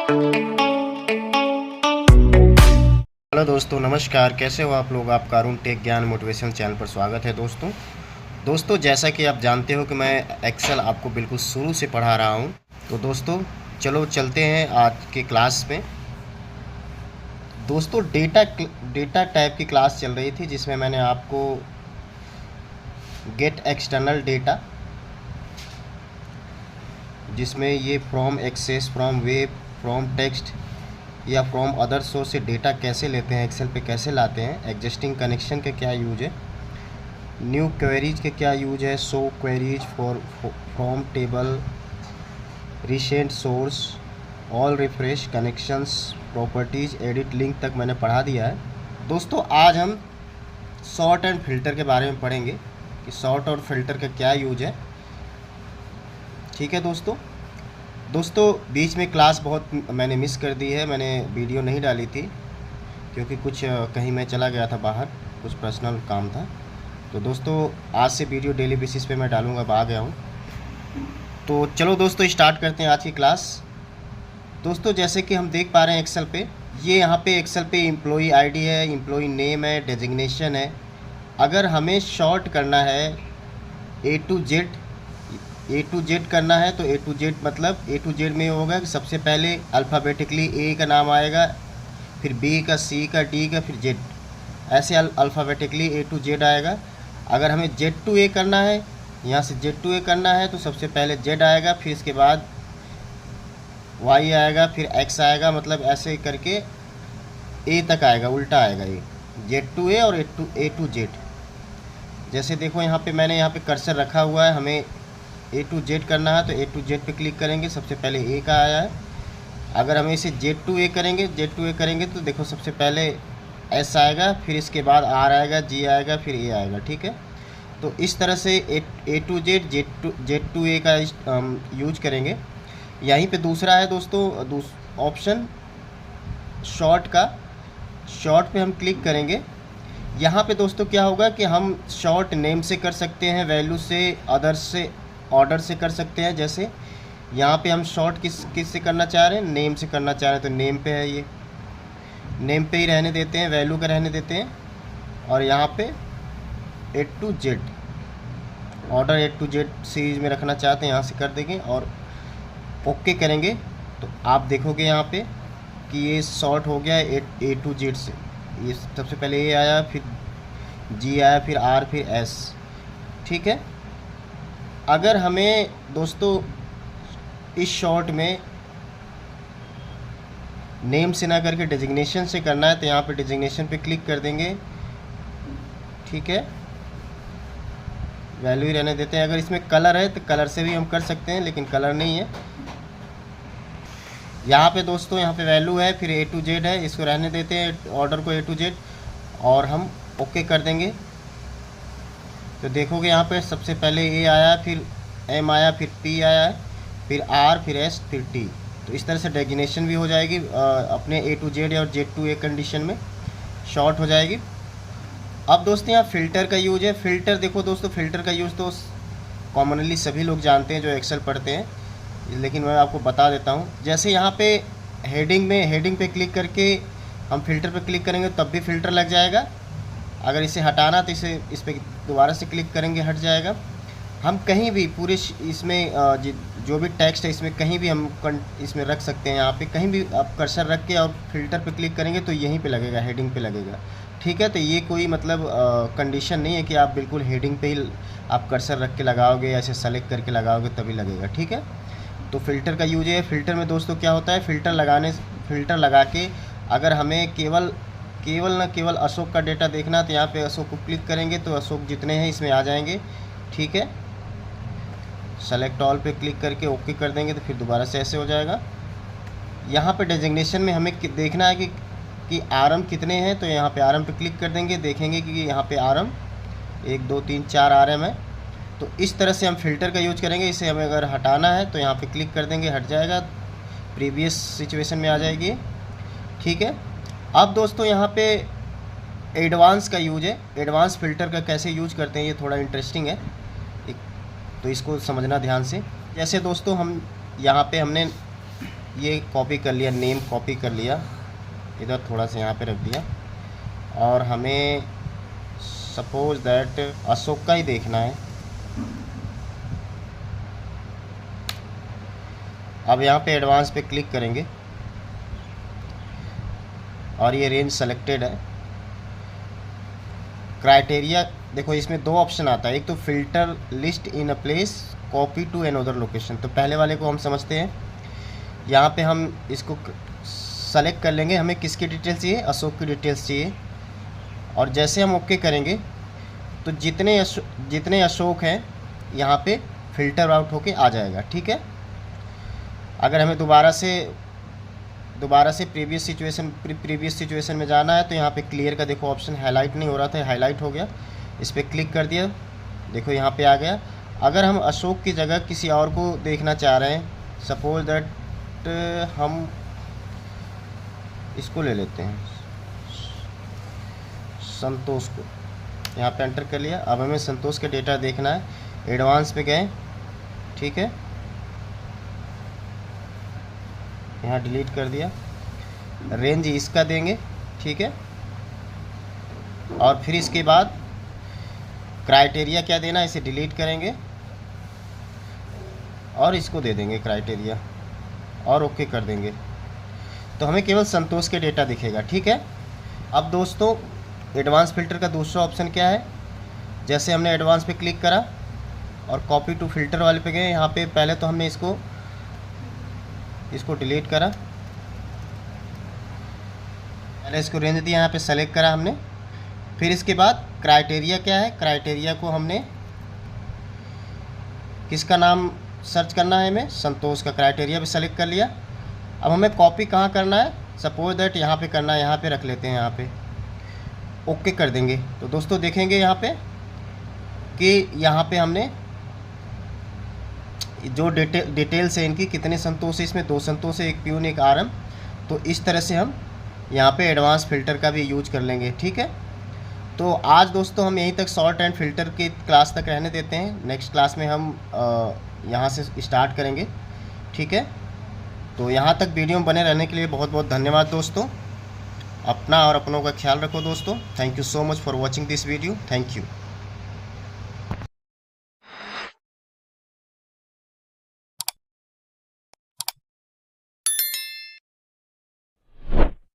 Hello दोस्तों, नमस्कार। कैसे हो आप लोग? आपका अरुण टेक ज्ञान मोटिवेशन चैनल पर स्वागत है दोस्तों जैसा कि आप जानते हो कि मैं एक्सेल आपको बिल्कुल शुरू से पढ़ा रहा हूं। तो दोस्तों चलो चलते हैं आज के क्लास में। दोस्तों डेटा टाइप की क्लास चल रही थी जिसमें मैंने आपको गेट एक्सटर्नल डेटा, जिसमें ये from Access, from web, from text या फ्रॉम अदर सोर्स से डेटा कैसे लेते हैं, एक्सेल पे कैसे लाते हैं, एग्जिस्टिंग कनेक्शन के क्या यूज है, न्यू क्वेरीज के क्या यूज है, show queries for from table, recent source, all refresh, connections, properties, edit link तक मैंने पढ़ा दिया है। दोस्तों आज हम सॉर्ट एंड फिल्टर के बारे में पढ़ेंगे कि सॉर्ट और फिल्टर का क्या यूज है। ठीक है दोस्तों बीच में क्लास बहुत मैंने मिस कर दी है, मैंने वीडियो नहीं डाली थी क्योंकि कुछ कहीं मैं चला गया था बाहर, कुछ पर्सनल काम था। तो दोस्तों आज से वीडियो डेली बेसिस पे मैं डालूंगा, अब आ गया हूँ। तो चलो दोस्तों स्टार्ट करते हैं आज की क्लास। दोस्तों जैसे कि हम देख पा रहे हैं एक्सेल पे, ये यहाँ पे एक्सेल पे एम्प्लॉई आईडी है, एम्प्लॉई नेम है, डेजिग्नेशन है। अगर हमें शॉर्ट करना है ए टू जेड करना है तो ए टू जेड मतलब ए टू जेड में होगा कि सबसे पहले अल्फ़ाबेटिकली ए का नाम आएगा, फिर बी का, सी का, डी का, फिर जेड, ऐसे अल्फ़ाबेटिकली ए टू जेड आएगा। अगर हमें जेड टू ए करना है, यहाँ से जेड टू ए करना है तो सबसे पहले जेड आएगा, फिर इसके बाद वाई आएगा, फिर एक्स आएगा, मतलब ऐसे करके ए तक आएगा, उल्टा आएगा ये जेड टू ए और ए टू जेड। जैसे देखो यहाँ पे मैंने यहाँ पे कर्सर रखा हुआ है, हमें ए टू जेड करना है तो ए टू जेड पे क्लिक करेंगे, सबसे पहले ए का आया है। अगर हम इसे जेड टू ए करेंगे तो देखो सबसे पहले एस आएगा, फिर इसके बाद आर आएगा, जी आएगा, फिर ए आएगा। ठीक है, तो इस तरह से ए टू जेड टू ए का यूज करेंगे। यहीं पे दूसरा है दोस्तों ऑप्शन शॉर्ट का, शॉर्ट पे हम क्लिक करेंगे। यहाँ पे दोस्तों क्या होगा कि हम शॉर्ट नेम से कर सकते हैं, वैल्यू से, अदर से, ऑर्डर से कर सकते हैं। जैसे यहाँ पे हम शॉर्ट किस से करना चाह रहे हैं, नेम से करना चाह रहे हैं तो नेम पे है, ये नेम पे ही रहने देते हैं, वैल्यू का रहने देते हैं। और यहाँ पे A to Z order A to Z series में रखना चाहते हैं, यहाँ से कर देंगे और ओके करेंगे तो आप देखोगे यहाँ पे कि ये शॉर्ट हो गया है ए टू जेड से। ये सबसे पहले ए आया, फिर जी आया, फिर आर, फिर एस। ठीक है, अगर हमें दोस्तों इस शॉर्ट में नेम से ना करके डेजिग्नेशन से करना है तो यहाँ पे डेजिग्नेशन पे क्लिक कर देंगे। ठीक है, वैल्यू ही रहने देते हैं। अगर इसमें कलर है तो कलर से भी हम कर सकते हैं, लेकिन कलर नहीं है यहाँ पे दोस्तों। यहाँ पे वैल्यू है, फिर ए टू जेड है, इसको रहने देते हैं ऑर्डर को ए टू जेड, और हम ओके कर देंगे। तो देखोगे यहाँ पे सबसे पहले ए आया, फिर एम आया, फिर पी आया, फिर आर, फिर एस, फिर टी। तो इस तरह से डेजिग्नेशन भी हो जाएगी अपने ए टू जेड और जेड टू ए कंडीशन में शॉर्ट हो जाएगी। अब दोस्तों यहाँ फ़िल्टर का यूज है। फ़िल्टर देखो दोस्तों, फ़िल्टर का यूज़ तो कॉमनली सभी लोग जानते हैं जो एक्सेल पढ़ते हैं, लेकिन मैं आपको बता देता हूँ। जैसे यहाँ पे हेडिंग पे क्लिक करके हम फ़िल्टर पे क्लिक करेंगे तब भी फ़िल्टर लग जाएगा। अगर इसे हटाना तो इस पर दोबारा से क्लिक करेंगे, हट जाएगा। हम कहीं भी पूरे इसमें जो भी टेक्स्ट है इसमें कहीं भी हम इसमें रख सकते हैं। यहाँ पे कहीं भी आप कर्सर रख के और फिल्टर पे क्लिक करेंगे तो यहीं पे लगेगा, हेडिंग पे लगेगा। ठीक है, तो ये कोई मतलब कंडीशन नहीं है कि आप बिल्कुल हेडिंग पे ही आप कर्सर रख के लगाओगे, ऐसे सेलेक्ट करके लगाओगे तभी लगेगा। ठीक है, तो फ़िल्टर का यूज है। फ़िल्टर में दोस्तों क्या होता है, फ़िल्टर लगा के अगर हमें केवल न केवल अशोक का डेटा देखना तो यहाँ पे अशोक को क्लिक करेंगे तो अशोक जितने हैं इसमें आ जाएंगे। ठीक है, सेलेक्ट ऑल पे क्लिक करके ओके कर देंगे तो फिर दोबारा से ऐसे हो जाएगा। यहाँ पे डेजिग्नेशन में हमें देखना है कि आरएम कितने हैं, तो यहाँ पे आरएम पे क्लिक कर देंगे, देखेंगे कि यहाँ पे आरएम 1 2 3 4 आरएम है। तो इस तरह से हम फ़िल्टर का यूज करेंगे। इसे हमें अगर हटाना है तो यहाँ पे क्लिक कर देंगे, हट जाएगा, प्रीवियस सिचुएशन में आ जाएगी। ठीक है, अब दोस्तों यहाँ पे एडवांस का यूज है। एडवांस फ़िल्टर का कैसे यूज करते हैं ये थोड़ा इंटरेस्टिंग है, तो इसको समझना ध्यान से। जैसे दोस्तों हम यहाँ पे हमने ये कॉपी कर लिया, नेम कॉपी कर लिया, इधर थोड़ा सा यहाँ पे रख दिया, और हमें सपोज दैट अशोक का ही देखना है। अब यहाँ पे एडवांस पे क्लिक करेंगे और ये रेंज सेलेक्टेड है। क्राइटेरिया देखो, इसमें दो ऑप्शन आता है, एक तो filter list in a place, copy to another location. तो पहले वाले को हम समझते हैं। यहाँ पे हम इसको सेलेक्ट कर लेंगे, हमें किसकी डिटेल्स चाहिए, अशोक की डिटेल्स चाहिए। और जैसे हम ओके करेंगे तो जितने अशोक हैं यहाँ पे फ़िल्टर आउट होके आ जाएगा, ठीक है। अगर हमें दोबारा से प्रीवियस सिचुएशन में जाना है तो यहाँ पे क्लियर का देखो ऑप्शन हाईलाइट नहीं हो रहा था, हाईलाइट हो गया। इस पर क्लिक कर दिया, देखो यहाँ पे आ गया। अगर हम अशोक की जगह किसी और को देखना चाह रहे हैं, सपोज दैट हम इसको ले लेते हैं, संतोष को, यहाँ पे एंटर कर लिया। अब हमें संतोष के डेटा देखना है, एडवांस पे गए, ठीक है, यहाँ डिलीट कर दिया। रेंज इसका देंगे, ठीक है, और फिर इसके बाद क्राइटेरिया क्या देना है, इसे डिलीट करेंगे और इसको दे देंगे क्राइटेरिया और ओके कर देंगे, तो हमें केवल संतोष के डेटा दिखेगा, ठीक है। अब दोस्तों एडवांस फ़िल्टर का दूसरा ऑप्शन क्या है, जैसे हमने एडवांस पे क्लिक करा और कॉपी टू फिल्टर वाले पे गए, यहाँ पे पहले तो हमने इसको डिलीट करा, पहले इसको रेंज दिया, यहाँ पे सेलेक्ट करा हमने। फिर इसके बाद क्राइटेरिया क्या है, क्राइटेरिया को हमने किसका नाम सर्च करना है, हमें संतोष का, क्राइटेरिया भी सेलेक्ट कर लिया। अब हमें कॉपी कहाँ करना है, सपोज दैट यहाँ पे करना है, यहाँ पे रख लेते हैं, यहाँ पे ओके कर देंगे। तो दोस्तों देखेंगे यहाँ पे कि यहाँ पे हमने जो डिटेल्स है इनकी, कितने संतोष है, इसमें 2 संतोष है, एक प्यून एक आरएम। तो इस तरह से हम यहाँ पे एडवांस फ़िल्टर का भी यूज कर लेंगे, ठीक है। तो आज दोस्तों हम यहीं तक सॉर्ट एंड फिल्टर की क्लास तक रहने देते हैं। नेक्स्ट क्लास में हम यहाँ से स्टार्ट करेंगे, ठीक है। तो यहाँ तक वीडियो में बने रहने के लिए बहुत बहुत धन्यवाद दोस्तों। अपना और अपनों का ख्याल रखो दोस्तों। Thank you so much for watching this video. Thank you.